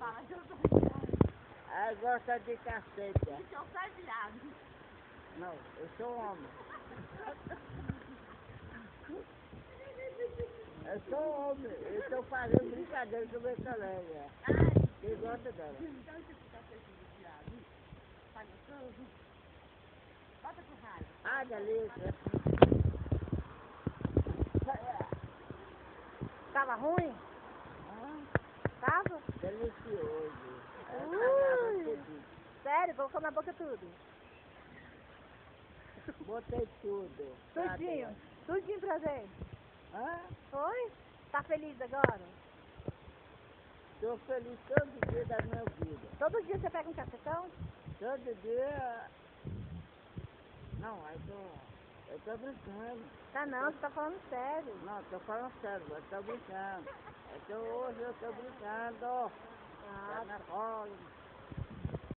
fala que eu sou viado. Aí gosta de caceta. Isso eu sou viado. Não, eu sou homem. Eu sou homem. Eu estou fazendo brincadeira com meu colega. Ai, Quem gosta dela? então você fica feliz, viado. Tá gostoso? Bota com raiva. Ah, delícia. Tava ruim? Ah, Tava? delicioso. Ui. Sério? Colocou na boca tudo? Botei tudo. Tudinho? Tudinho pra gente? Hã? Foi? Tá feliz agora? Estou feliz todo dia da minha vida. Todo dia você pega um cafetão? Todo dia. Não, eu tô brincando. Tá não, você tá falando sério. Não, tô falando sério, eu tô brincando. Hoje eu tô brincando. Ah, Tá na cola.